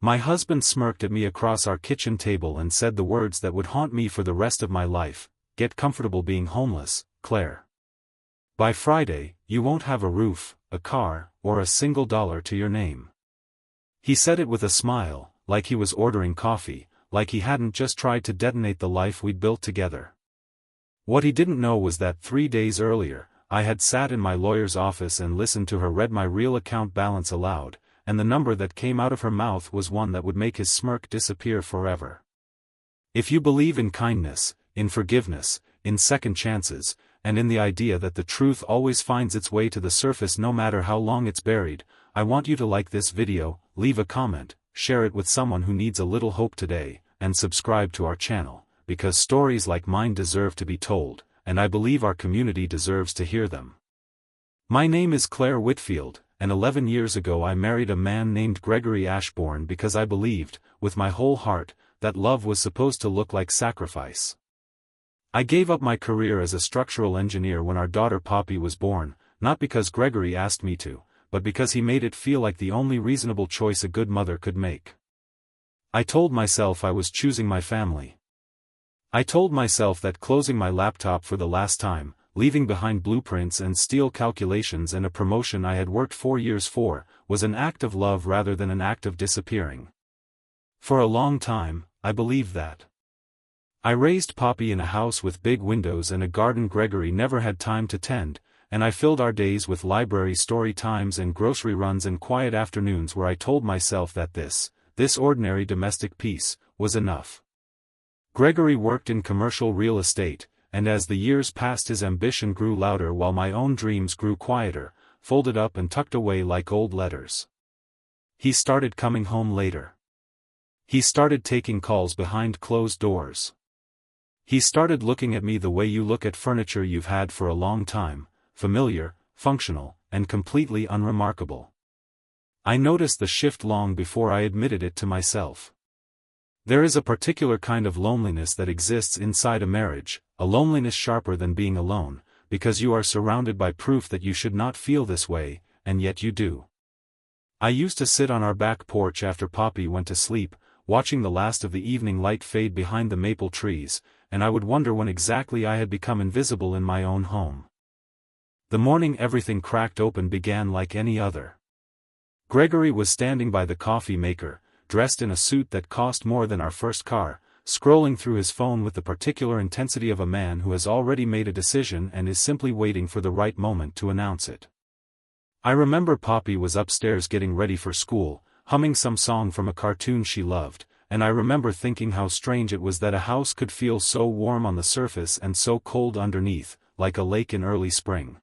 My husband smirked at me across our kitchen table and said the words that would haunt me for the rest of my life: "Get comfortable being homeless, Claire. By Friday, you won't have a roof, a car, or a single dollar to your name." He said it with a smile, like he was ordering coffee, like he hadn't just tried to detonate the life we'd built together. What he didn't know was that 3 days earlier, I had sat in my lawyer's office and listened to her read my real account balance aloud, and the number that came out of her mouth was one that would make his smirk disappear forever. If you believe in kindness, in forgiveness, in second chances, and in the idea that the truth always finds its way to the surface no matter how long it's buried, I want you to like this video, leave a comment, share it with someone who needs a little hope today, and subscribe to our channel, because stories like mine deserve to be told, and I believe our community deserves to hear them. My name is Claire Whitfield, and 11 years ago I married a man named Gregory Ashbourne because I believed, with my whole heart, that love was supposed to look like sacrifice. I gave up my career as a structural engineer when our daughter Poppy was born, not because Gregory asked me to, but because he made it feel like the only reasonable choice a good mother could make. I told myself I was choosing my family. I told myself that closing my laptop for the last time, leaving behind blueprints and steel calculations and a promotion I had worked 4 years for, was an act of love rather than an act of disappearing. For a long time, I believed that. I raised Poppy in a house with big windows and a garden Gregory never had time to tend, and I filled our days with library story times and grocery runs and quiet afternoons where I told myself that this ordinary domestic peace, was enough. Gregory worked in commercial real estate, and as the years passed his ambition grew louder while my own dreams grew quieter, folded up and tucked away like old letters. He started coming home later. He started taking calls behind closed doors. He started looking at me the way you look at furniture you've had for a long time, familiar, functional, and completely unremarkable. I noticed the shift long before I admitted it to myself. There is a particular kind of loneliness that exists inside a marriage, a loneliness sharper than being alone, because you are surrounded by proof that you should not feel this way, and yet you do. I used to sit on our back porch after Poppy went to sleep, watching the last of the evening light fade behind the maple trees, and I would wonder when exactly I had become invisible in my own home. The morning everything cracked open began like any other. Gregory was standing by the coffee maker, dressed in a suit that cost more than our first car, scrolling through his phone with the particular intensity of a man who has already made a decision and is simply waiting for the right moment to announce it. I remember Poppy was upstairs getting ready for school, humming some song from a cartoon she loved, and I remember thinking how strange it was that a house could feel so warm on the surface and so cold underneath, like a lake in early spring.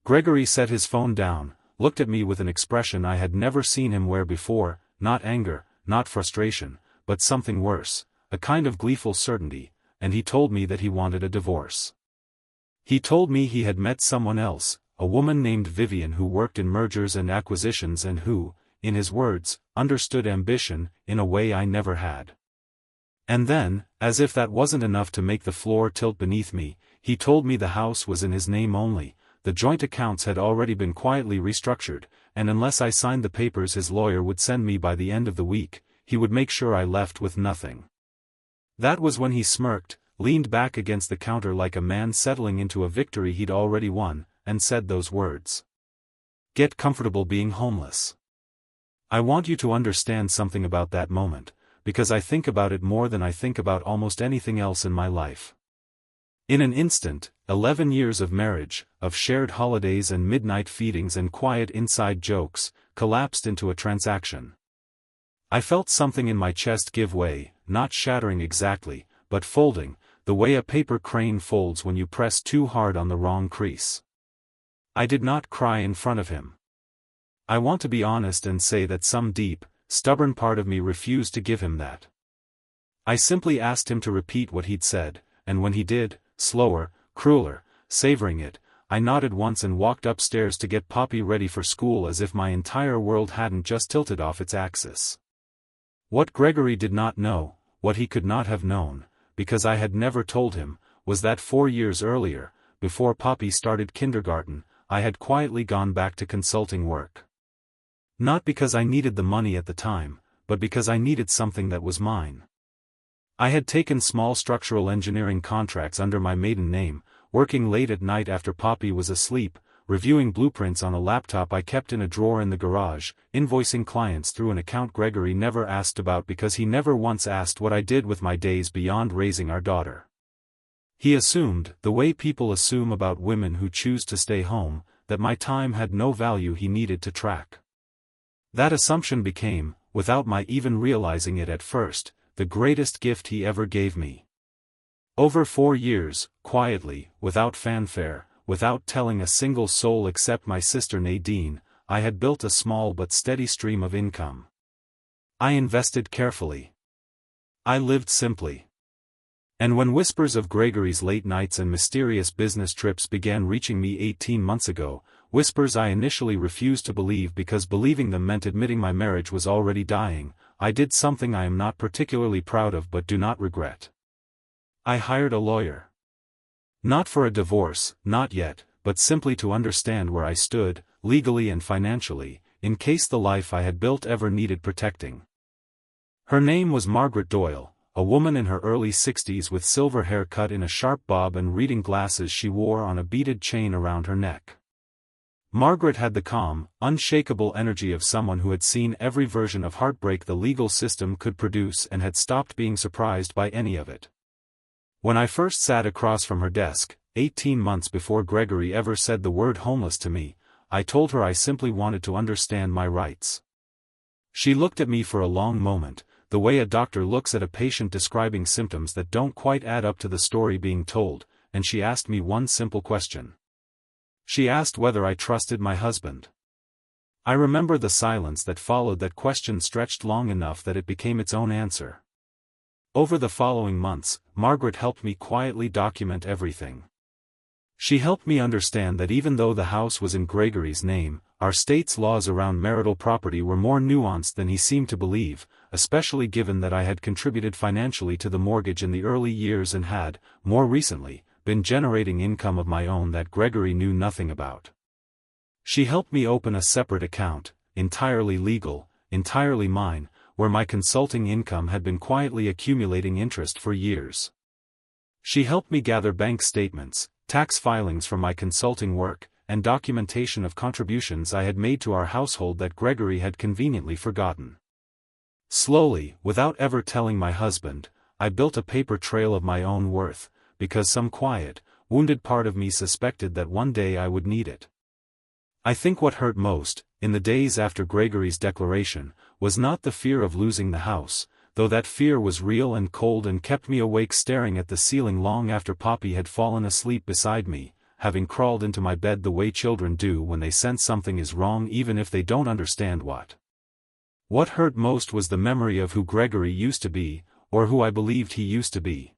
Gregory set his phone down, looked at me with an expression I had never seen him wear before, not anger, not frustration, but something worse, a kind of gleeful certainty, and he told me that he wanted a divorce. He told me he had met someone else, a woman named Vivian who worked in mergers and acquisitions and who, in his words, understood ambition in a way I never had. And then, as if that wasn't enough to make the floor tilt beneath me, he told me the house was in his name only, the joint accounts had already been quietly restructured, and unless I signed the papers his lawyer would send me by the end of the week, he would make sure I left with nothing. That was when he smirked, leaned back against the counter like a man settling into a victory he'd already won, and said those words. "Get comfortable being homeless." I want you to understand something about that moment, because I think about it more than I think about almost anything else in my life. In an instant, 11 years of marriage, of shared holidays and midnight feedings and quiet inside jokes, collapsed into a transaction. I felt something in my chest give way, not shattering exactly, but folding, the way a paper crane folds when you press too hard on the wrong crease. I did not cry in front of him. I want to be honest and say that some deep, stubborn part of me refused to give him that. I simply asked him to repeat what he'd said, and when he did, slower, crueler, savoring it, I nodded once and walked upstairs to get Poppy ready for school as if my entire world hadn't just tilted off its axis. What Gregory did not know, what he could not have known, because I had never told him, was that 4 years earlier, before Poppy started kindergarten, I had quietly gone back to consulting work. Not because I needed the money at the time, but because I needed something that was mine. I had taken small structural engineering contracts under my maiden name, working late at night after Poppy was asleep, reviewing blueprints on a laptop I kept in a drawer in the garage, invoicing clients through an account Gregory never asked about because he never once asked what I did with my days beyond raising our daughter. He assumed, the way people assume about women who choose to stay home, that my time had no value he needed to track. That assumption became, without my even realizing it at first, the greatest gift he ever gave me. Over 4 years, quietly, without fanfare, without telling a single soul except my sister Nadine, I had built a small but steady stream of income. I invested carefully. I lived simply. And when whispers of Gregory's late nights and mysterious business trips began reaching me 18 months ago, whispers I initially refused to believe because believing them meant admitting my marriage was already dying, I did something I am not particularly proud of but do not regret. I hired a lawyer. Not for a divorce, not yet, but simply to understand where I stood, legally and financially, in case the life I had built ever needed protecting. Her name was Margaret Doyle, a woman in her early 60s with silver hair cut in a sharp bob and reading glasses she wore on a beaded chain around her neck. Margaret had the calm, unshakable energy of someone who had seen every version of heartbreak the legal system could produce and had stopped being surprised by any of it. When I first sat across from her desk, 18 months before Gregory ever said the word homeless to me, I told her I simply wanted to understand my rights. She looked at me for a long moment, the way a doctor looks at a patient describing symptoms that don't quite add up to the story being told, and she asked me one simple question. She asked whether I trusted my husband. I remember the silence that followed that question stretched long enough that it became its own answer. Over the following months, Margaret helped me quietly document everything. She helped me understand that even though the house was in Gregory's name, our state's laws around marital property were more nuanced than he seemed to believe, especially given that I had contributed financially to the mortgage in the early years and had, more recently, been generating income of my own that Gregory knew nothing about. She helped me open a separate account, entirely legal, entirely mine, where my consulting income had been quietly accumulating interest for years. She helped me gather bank statements, tax filings from my consulting work, and documentation of contributions I had made to our household that Gregory had conveniently forgotten. Slowly, without ever telling my husband, I built a paper trail of my own worth, because some quiet, wounded part of me suspected that one day I would need it. I think what hurt most, in the days after Gregory's declaration, was not the fear of losing the house, though that fear was real and cold and kept me awake staring at the ceiling long after Poppy had fallen asleep beside me, having crawled into my bed the way children do when they sense something is wrong even if they don't understand what. What hurt most was the memory of who Gregory used to be, or who I believed he used to be.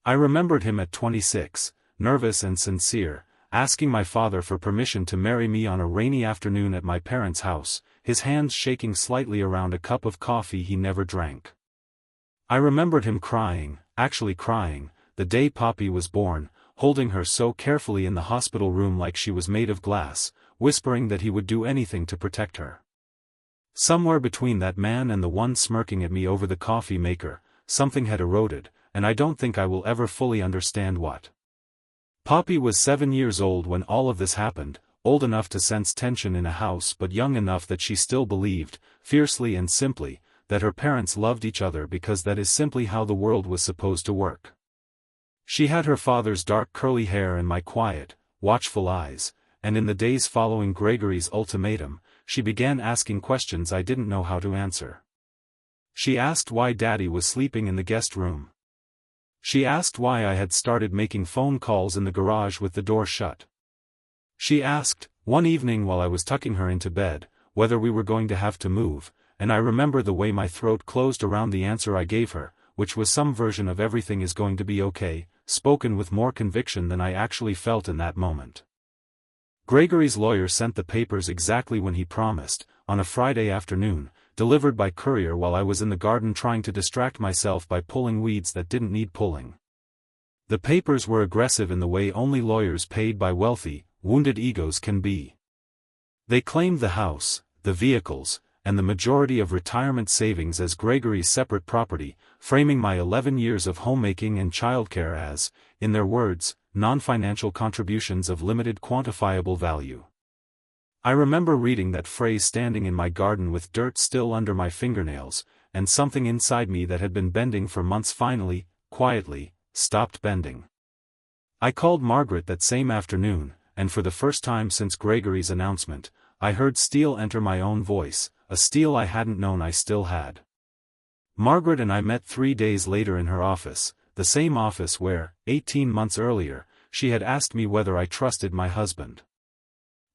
I remembered him at 26, nervous and sincere, asking my father for permission to marry me on a rainy afternoon at my parents' house, his hands shaking slightly around a cup of coffee he never drank. I remembered him crying, actually crying, the day Poppy was born, holding her so carefully in the hospital room like she was made of glass, whispering that he would do anything to protect her. Somewhere between that man and the one smirking at me over the coffee maker, something had eroded, and I don't think I will ever fully understand what. Poppy was 7 years old when all of this happened, old enough to sense tension in a house but young enough that she still believed, fiercely and simply, that her parents loved each other because that is simply how the world was supposed to work. She had her father's dark curly hair and my quiet, watchful eyes, and in the days following Gregory's ultimatum, she began asking questions I didn't know how to answer. She asked why Daddy was sleeping in the guest room. She asked why I had started making phone calls in the garage with the door shut. She asked, one evening while I was tucking her into bed, whether we were going to have to move, and I remember the way my throat closed around the answer I gave her, which was some version of everything is going to be okay, spoken with more conviction than I actually felt in that moment. Gregory's lawyer sent the papers exactly when he promised, on a Friday afternoon, delivered by courier while I was in the garden trying to distract myself by pulling weeds that didn't need pulling. The papers were aggressive in the way only lawyers paid by wealthy, wounded egos can be. They claimed the house, the vehicles, and the majority of retirement savings as Gregory's separate property, framing my 11 years of homemaking and childcare as, in their words, non-financial contributions of limited quantifiable value. I remember reading that phrase standing in my garden with dirt still under my fingernails, and something inside me that had been bending for months finally, quietly, stopped bending. I called Margaret that same afternoon, and for the first time since Gregory's announcement, I heard steel enter my own voice, a steel I hadn't known I still had. Margaret and I met 3 days later in her office, the same office where, 18 months earlier, she had asked me whether I trusted my husband.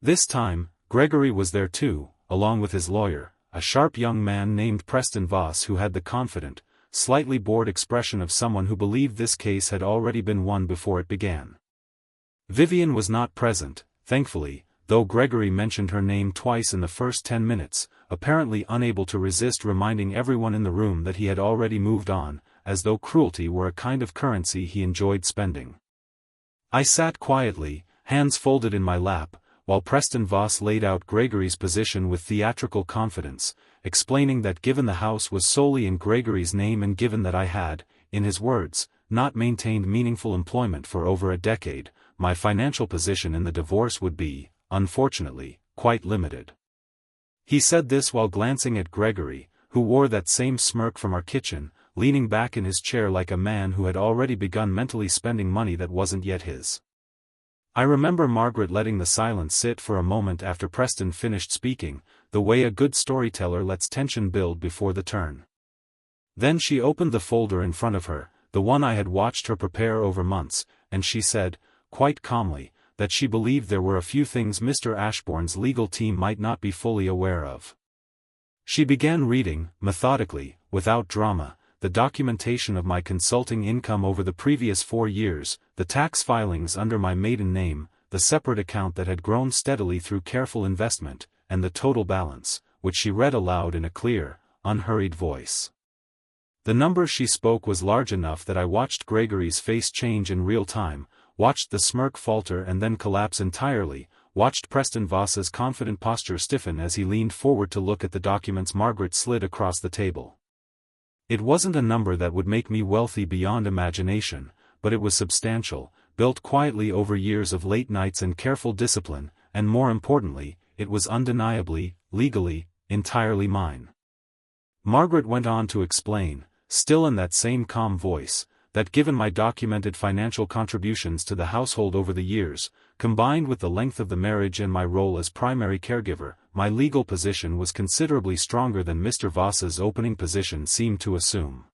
This time, Gregory was there too, along with his lawyer, a sharp young man named Preston Voss who had the confident, slightly bored expression of someone who believed this case had already been won before it began. Vivian was not present, thankfully, though Gregory mentioned her name twice in the first 10 minutes, apparently unable to resist reminding everyone in the room that he had already moved on, as though cruelty were a kind of currency he enjoyed spending. I sat quietly, hands folded in my lap, while Preston Voss laid out Gregory's position with theatrical confidence, explaining that given the house was solely in Gregory's name and given that I had, in his words, not maintained meaningful employment for over a decade, my financial position in the divorce would be, unfortunately, quite limited. He said this while glancing at Gregory, who wore that same smirk from our kitchen, leaning back in his chair like a man who had already begun mentally spending money that wasn't yet his. I remember Margaret letting the silence sit for a moment after Preston finished speaking, the way a good storyteller lets tension build before the turn. Then she opened the folder in front of her, the one I had watched her prepare over months, and she said, quite calmly, that she believed there were a few things Mr. Ashbourne's legal team might not be fully aware of. She began reading, methodically, without drama, the documentation of my consulting income over the previous 4 years, the tax filings under my maiden name, the separate account that had grown steadily through careful investment, and the total balance, which she read aloud in a clear, unhurried voice. The number she spoke was large enough that I watched Gregory's face change in real time, watched the smirk falter and then collapse entirely, watched Preston Voss's confident posture stiffen as he leaned forward to look at the documents Margaret slid across the table. It wasn't a number that would make me wealthy beyond imagination, but it was substantial, built quietly over years of late nights and careful discipline, and more importantly, it was undeniably, legally, entirely mine. Margaret went on to explain, still in that same calm voice, that given my documented financial contributions to the household over the years, combined with the length of the marriage and my role as primary caregiver, my legal position was considerably stronger than Mr. Voss's opening position seemed to assume.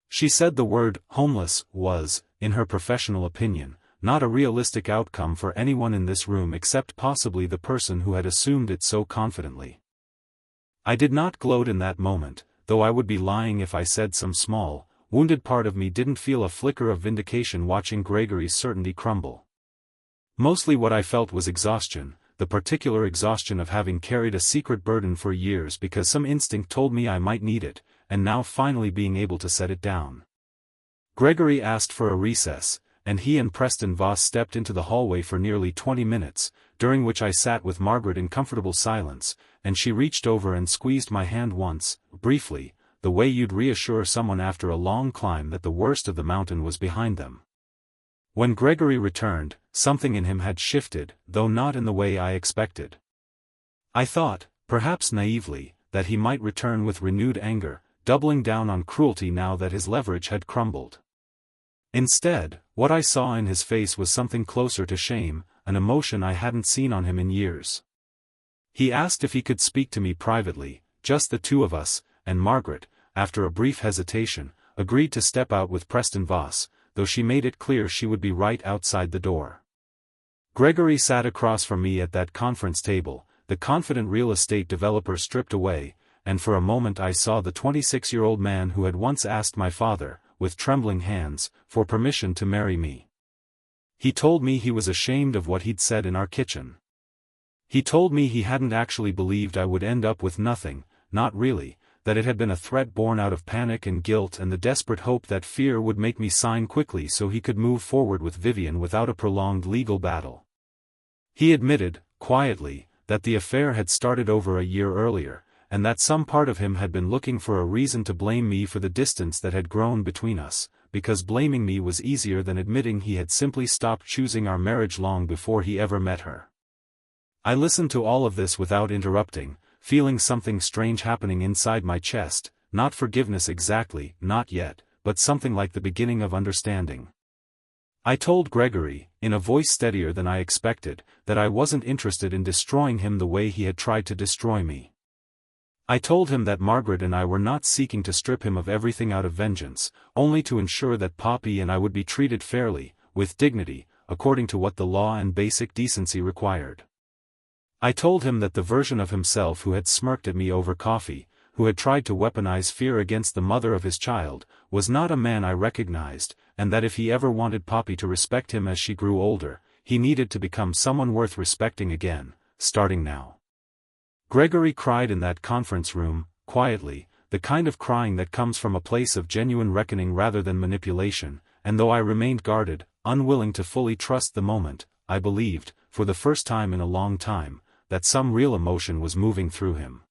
She said the word homeless was, in her professional opinion, not a realistic outcome for anyone in this room except possibly the person who had assumed it so confidently. I did not gloat in that moment, though I would be lying if I said some small, wounded part of me didn't feel a flicker of vindication watching Gregory's certainty crumble. Mostly what I felt was exhaustion, the particular exhaustion of having carried a secret burden for years because some instinct told me I might need it, and now finally being able to set it down. Gregory asked for a recess, and he and Preston Voss stepped into the hallway for nearly 20 minutes, during which I sat with Margaret in comfortable silence, and she reached over and squeezed my hand once, briefly, the way you'd reassure someone after a long climb that the worst of the mountain was behind them. When Gregory returned, something in him had shifted, though not in the way I expected. I thought, perhaps naively, that he might return with renewed anger, doubling down on cruelty now that his leverage had crumbled. Instead, what I saw in his face was something closer to shame, an emotion I hadn't seen on him in years. He asked if he could speak to me privately, just the two of us, and Margaret, after a brief hesitation, agreed to step out with Preston Voss, though she made it clear she would be right outside the door. Gregory sat across from me at that conference table, the confident real estate developer stripped away, and for a moment I saw the 26-year-old man who had once asked my father, with trembling hands, for permission to marry me. He told me he was ashamed of what he'd said in our kitchen. He told me he hadn't actually believed I would end up with nothing, not really, that it had been a threat born out of panic and guilt and the desperate hope that fear would make me sign quickly so he could move forward with Vivian without a prolonged legal battle. He admitted, quietly, that the affair had started over a year earlier, and that some part of him had been looking for a reason to blame me for the distance that had grown between us, because blaming me was easier than admitting he had simply stopped choosing our marriage long before he ever met her. I listened to all of this without interrupting, feeling something strange happening inside my chest, not forgiveness exactly, not yet, but something like the beginning of understanding. I told Gregory, in a voice steadier than I expected, that I wasn't interested in destroying him the way he had tried to destroy me. I told him that Margaret and I were not seeking to strip him of everything out of vengeance, only to ensure that Poppy and I would be treated fairly, with dignity, according to what the law and basic decency required. I told him that the version of himself who had smirked at me over coffee, who had tried to weaponize fear against the mother of his child, was not a man I recognized, and that if he ever wanted Poppy to respect him as she grew older, he needed to become someone worth respecting again, starting now. Gregory cried in that conference room, quietly, the kind of crying that comes from a place of genuine reckoning rather than manipulation, and though I remained guarded, unwilling to fully trust the moment, I believed, for the first time in a long time, that some real emotion was moving through him.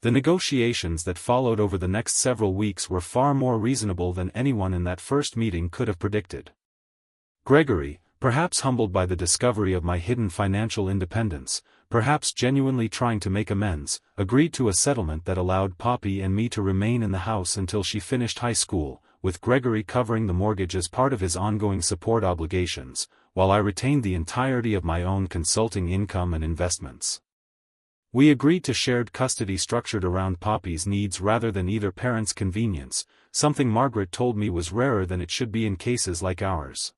The negotiations that followed over the next several weeks were far more reasonable than anyone in that first meeting could have predicted. Gregory, perhaps humbled by the discovery of my hidden financial independence, perhaps genuinely trying to make amends, agreed to a settlement that allowed Poppy and me to remain in the house until she finished high school, with Gregory covering the mortgage as part of his ongoing support obligations, while I retained the entirety of my own consulting income and investments. We agreed to shared custody structured around Poppy's needs rather than either parent's convenience, something Margaret told me was rarer than it should be in cases like ours.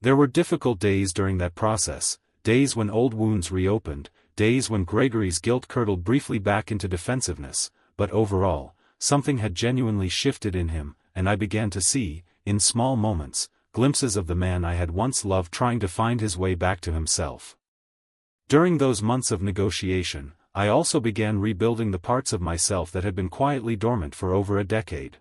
There were difficult days during that process, days when old wounds reopened, days when Gregory's guilt curdled briefly back into defensiveness, but overall, something had genuinely shifted in him, and I began to see, in small moments, glimpses of the man I had once loved trying to find his way back to himself. During those months of negotiation, I also began rebuilding the parts of myself that had been quietly dormant for over a decade.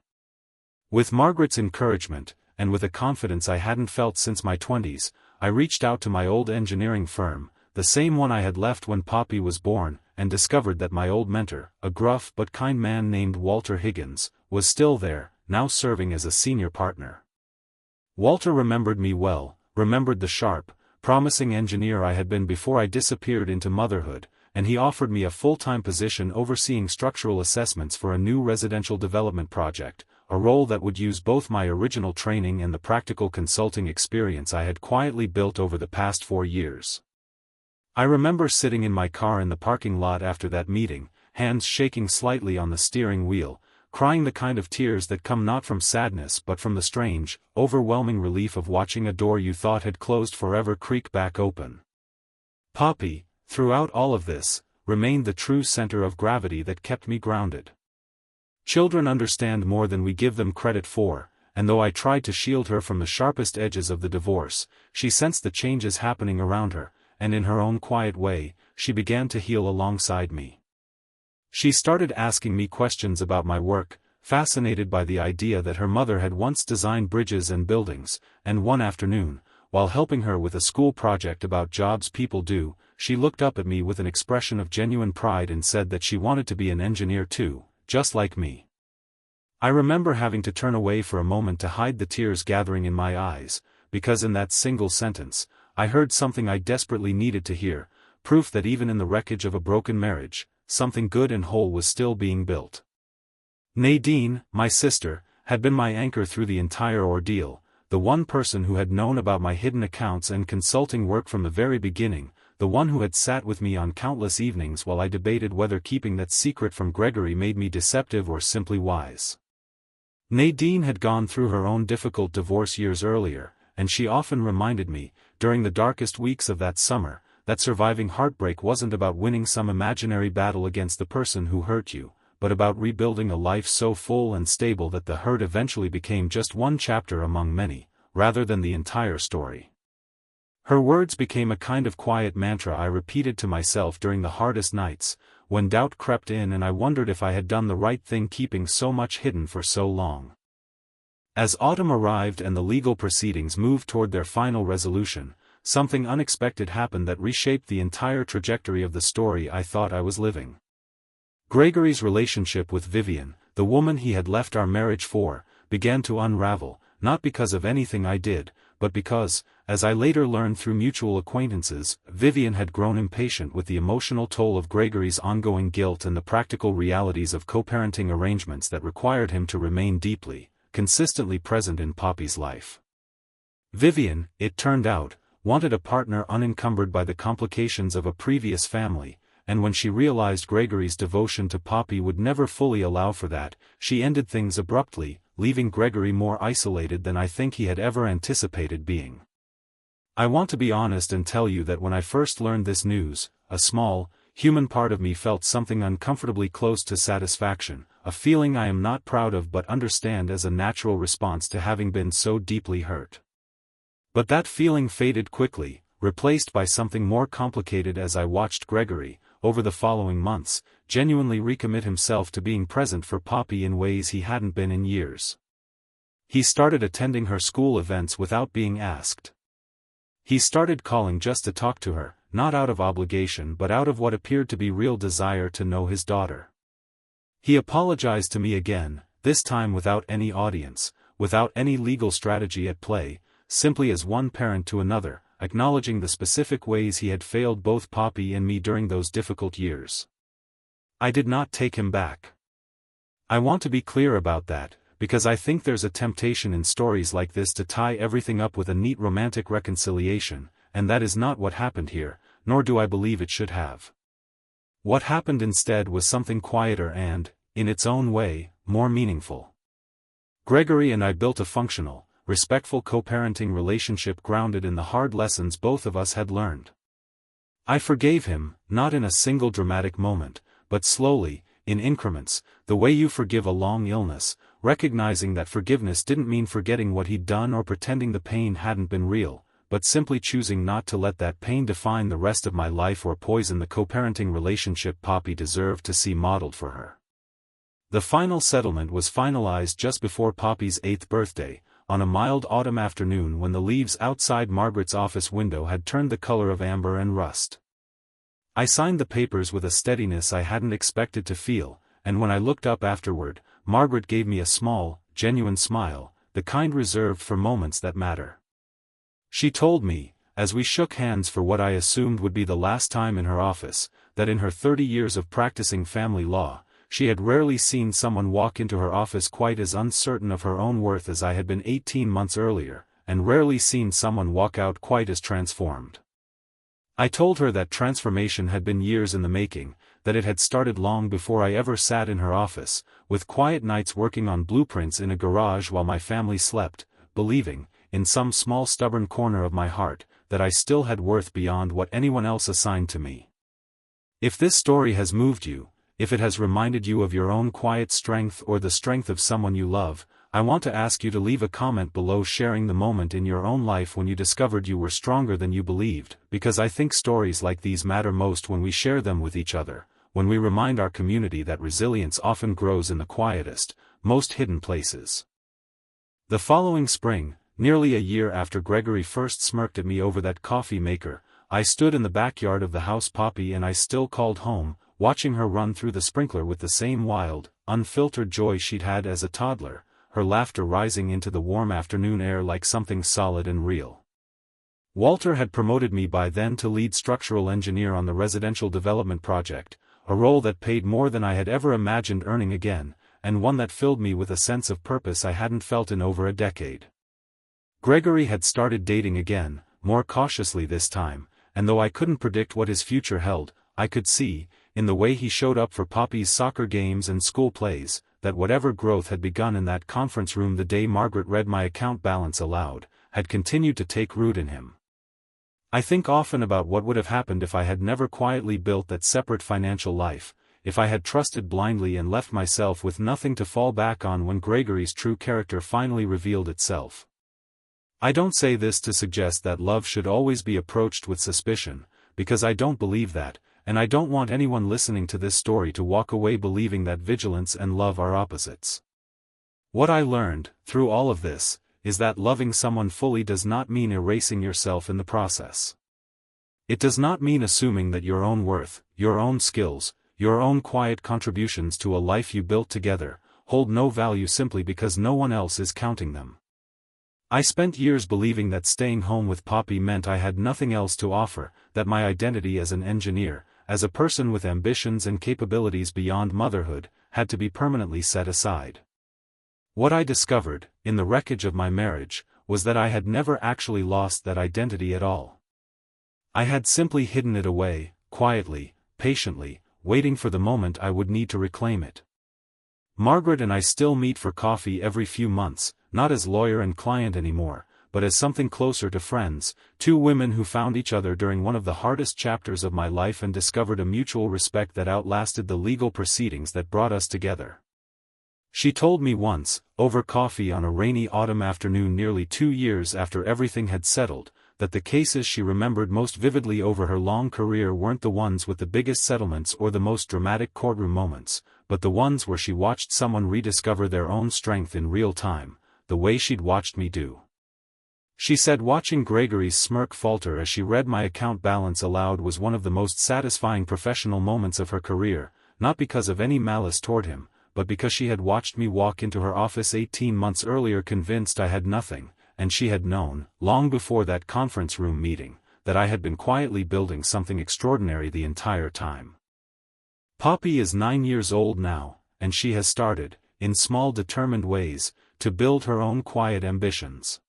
With Margaret's encouragement, and with a confidence I hadn't felt since my 20s, I reached out to my old engineering firm, the same one I had left when Poppy was born, and discovered that my old mentor, a gruff but kind man named Walter Higgins, was still there, now serving as a senior partner. Walter remembered me well, remembered the sharp, promising engineer I had been before I disappeared into motherhood, and he offered me a full-time position overseeing structural assessments for a new residential development project, a role that would use both my original training and the practical consulting experience I had quietly built over the past 4 years. I remember sitting in my car in the parking lot after that meeting, hands shaking slightly on the steering wheel, crying the kind of tears that come not from sadness but from the strange, overwhelming relief of watching a door you thought had closed forever creak back open. Poppy, throughout all of this, remained the true center of gravity that kept me grounded. Children understand more than we give them credit for, and though I tried to shield her from the sharpest edges of the divorce, she sensed the changes happening around her, and in her own quiet way, she began to heal alongside me. She started asking me questions about my work, fascinated by the idea that her mother had once designed bridges and buildings, and one afternoon, while helping her with a school project about jobs people do, she looked up at me with an expression of genuine pride and said that she wanted to be an engineer too, just like me. I remember having to turn away for a moment to hide the tears gathering in my eyes, because in that single sentence, I heard something I desperately needed to hear, proof that even in the wreckage of a broken marriage, something good and whole was still being built. Nadine, my sister, had been my anchor through the entire ordeal, the one person who had known about my hidden accounts and consulting work from the very beginning, the one who had sat with me on countless evenings while I debated whether keeping that secret from Gregory made me deceptive or simply wise. Nadine had gone through her own difficult divorce years earlier, and she often reminded me, during the darkest weeks of that summer, that surviving heartbreak wasn't about winning some imaginary battle against the person who hurt you, but about rebuilding a life so full and stable that the hurt eventually became just one chapter among many, rather than the entire story. Her words became a kind of quiet mantra I repeated to myself during the hardest nights, when doubt crept in and I wondered if I had done the right thing keeping so much hidden for so long. As autumn arrived and the legal proceedings moved toward their final resolution, something unexpected happened that reshaped the entire trajectory of the story I thought I was living. Gregory's relationship with Vivian, the woman he had left our marriage for, began to unravel, not because of anything I did, but because, as I later learned through mutual acquaintances, Vivian had grown impatient with the emotional toll of Gregory's ongoing guilt and the practical realities of co-parenting arrangements that required him to remain deeply, consistently present in Poppy's life. Vivian, it turned out, wanted a partner unencumbered by the complications of a previous family, and when she realized Gregory's devotion to Poppy would never fully allow for that, she ended things abruptly, leaving Gregory more isolated than I think he had ever anticipated being. I want to be honest and tell you that when I first learned this news, a small, human part of me felt something uncomfortably close to satisfaction, a feeling I am not proud of but understand as a natural response to having been so deeply hurt. But that feeling faded quickly, replaced by something more complicated as I watched Gregory, over the following months, genuinely recommit himself to being present for Poppy in ways he hadn't been in years. He started attending her school events without being asked. He started calling just to talk to her, not out of obligation but out of what appeared to be real desire to know his daughter. He apologized to me again, this time without any audience, without any legal strategy at play, simply as one parent to another, acknowledging the specific ways he had failed both Poppy and me during those difficult years. I did not take him back. I want to be clear about that, because I think there's a temptation in stories like this to tie everything up with a neat romantic reconciliation, and that is not what happened here, nor do I believe it should have. What happened instead was something quieter and, in its own way, more meaningful. Gregory and I built a functional, respectful co-parenting relationship grounded in the hard lessons both of us had learned. I forgave him, not in a single dramatic moment, but slowly, in increments, the way you forgive a long illness, recognizing that forgiveness didn't mean forgetting what he'd done or pretending the pain hadn't been real, but simply choosing not to let that pain define the rest of my life or poison the co-parenting relationship Poppy deserved to see modeled for her. The final settlement was finalized just before Poppy's 8th birthday, on a mild autumn afternoon when the leaves outside Margaret's office window had turned the color of amber and rust. I signed the papers with a steadiness I hadn't expected to feel, and when I looked up afterward, Margaret gave me a small, genuine smile, the kind reserved for moments that matter. She told me, as we shook hands for what I assumed would be the last time in her office, that in her 30 years of practicing family law, she had rarely seen someone walk into her office quite as uncertain of her own worth as I had been 18 months earlier, and rarely seen someone walk out quite as transformed. I told her that transformation had been years in the making, that it had started long before I ever sat in her office, with quiet nights working on blueprints in a garage while my family slept, believing, in some small stubborn corner of my heart, that I still had worth beyond what anyone else assigned to me. If this story has moved you, if it has reminded you of your own quiet strength or the strength of someone you love, I want to ask you to leave a comment below sharing the moment in your own life when you discovered you were stronger than you believed, because I think stories like these matter most when we share them with each other, when we remind our community that resilience often grows in the quietest, most hidden places. The following spring, nearly a year after Gregory first smirked at me over that coffee maker, I stood in the backyard of the house Poppy and I still called home, watching her run through the sprinkler with the same wild, unfiltered joy she'd had as a toddler, her laughter rising into the warm afternoon air like something solid and real. Walter had promoted me by then to lead structural engineer on the residential development project, a role that paid more than I had ever imagined earning again, and one that filled me with a sense of purpose I hadn't felt in over a decade. Gregory had started dating again, more cautiously this time, and though I couldn't predict what his future held, I could see, in the way he showed up for Poppy's soccer games and school plays, that whatever growth had begun in that conference room the day Margaret read my account balance aloud, had continued to take root in him. I think often about what would have happened if I had never quietly built that separate financial life, if I had trusted blindly and left myself with nothing to fall back on when Gregory's true character finally revealed itself. I don't say this to suggest that love should always be approached with suspicion, because I don't believe that, and I don't want anyone listening to this story to walk away believing that vigilance and love are opposites. What I learned, through all of this, is that loving someone fully does not mean erasing yourself in the process. It does not mean assuming that your own worth, your own skills, your own quiet contributions to a life you built together, hold no value simply because no one else is counting them. I spent years believing that staying home with Poppy meant I had nothing else to offer, that my identity as an engineer, as a person with ambitions and capabilities beyond motherhood, had to be permanently set aside. What I discovered, in the wreckage of my marriage, was that I had never actually lost that identity at all. I had simply hidden it away, quietly, patiently, waiting for the moment I would need to reclaim it. Margaret and I still meet for coffee every few months, not as lawyer and client anymore, but as something closer to friends, two women who found each other during one of the hardest chapters of my life and discovered a mutual respect that outlasted the legal proceedings that brought us together. She told me once, over coffee on a rainy autumn afternoon nearly 2 years after everything had settled, that the cases she remembered most vividly over her long career weren't the ones with the biggest settlements or the most dramatic courtroom moments, but the ones where she watched someone rediscover their own strength in real time, the way she'd watched me do. She said watching Gregory's smirk falter as she read my account balance aloud was one of the most satisfying professional moments of her career, not because of any malice toward him, but because she had watched me walk into her office 18 months earlier convinced I had nothing, and she had known, long before that conference room meeting, that I had been quietly building something extraordinary the entire time. Poppy is 9 years old now, and she has started, in small determined ways, to build her own quiet ambitions.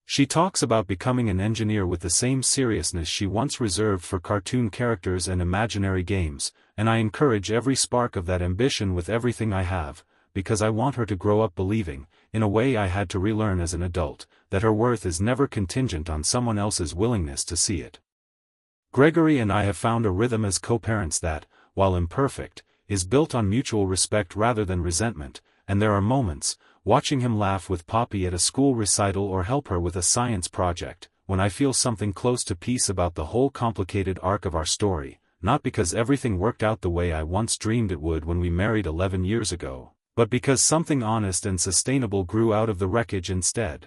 She talks about becoming an engineer with the same seriousness she once reserved for cartoon characters and imaginary games, and I encourage every spark of that ambition with everything I have, because I want her to grow up believing, in a way I had to relearn as an adult, that her worth is never contingent on someone else's willingness to see it. Gregory and I have found a rhythm as co-parents that, while imperfect, is built on mutual respect rather than resentment, and there are moments, watching him laugh with Poppy at a school recital or help her with a science project, when I feel something close to peace about the whole complicated arc of our story, not because everything worked out the way I once dreamed it would when we married 11 years ago, but because something honest and sustainable grew out of the wreckage instead.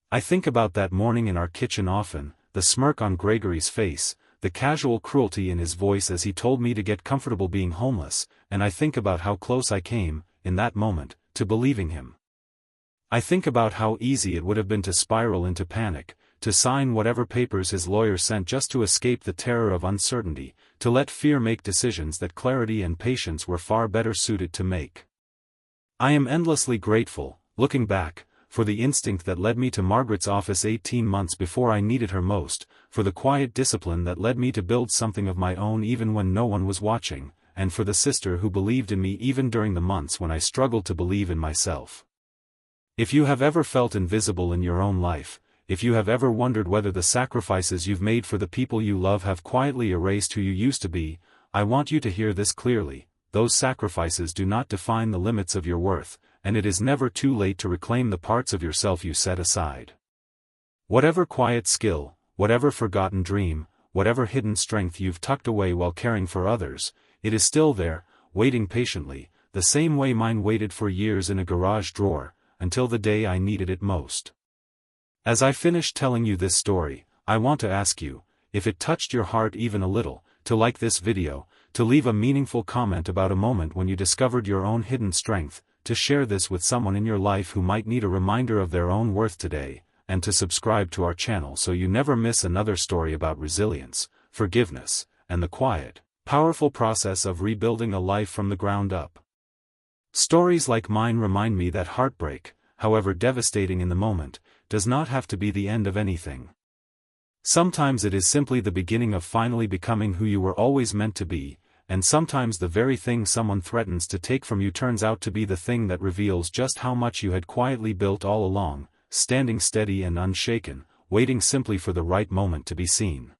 I think about that morning in our kitchen often, the smirk on Gregory's face, the casual cruelty in his voice as he told me to get comfortable being homeless, and I think about how close I came, in that moment, to believing him. I think about how easy it would have been to spiral into panic, to sign whatever papers his lawyer sent just to escape the terror of uncertainty, to let fear make decisions that clarity and patience were far better suited to make. I am endlessly grateful, looking back, for the instinct that led me to Margaret's office 18 months before I needed her most, for the quiet discipline that led me to build something of my own even when no one was watching, and for the sister who believed in me even during the months when I struggled to believe in myself. If you have ever felt invisible in your own life, if you have ever wondered whether the sacrifices you've made for the people you love have quietly erased who you used to be, I want you to hear this clearly: those sacrifices do not define the limits of your worth, and it is never too late to reclaim the parts of yourself you set aside. Whatever quiet skill, whatever forgotten dream, whatever hidden strength you've tucked away while caring for others, it is still there, waiting patiently, the same way mine waited for years in a garage drawer, until the day I needed it most. As I finish telling you this story, I want to ask you, if it touched your heart even a little, to like this video, to leave a meaningful comment about a moment when you discovered your own hidden strength, to share this with someone in your life who might need a reminder of their own worth today, and to subscribe to our channel so you never miss another story about resilience, forgiveness, and the quiet, powerful process of rebuilding a life from the ground up. Stories like mine remind me that heartbreak, however devastating in the moment, does not have to be the end of anything. Sometimes it is simply the beginning of finally becoming who you were always meant to be, and sometimes the very thing someone threatens to take from you turns out to be the thing that reveals just how much you had quietly built all along, standing steady and unshaken, waiting simply for the right moment to be seen.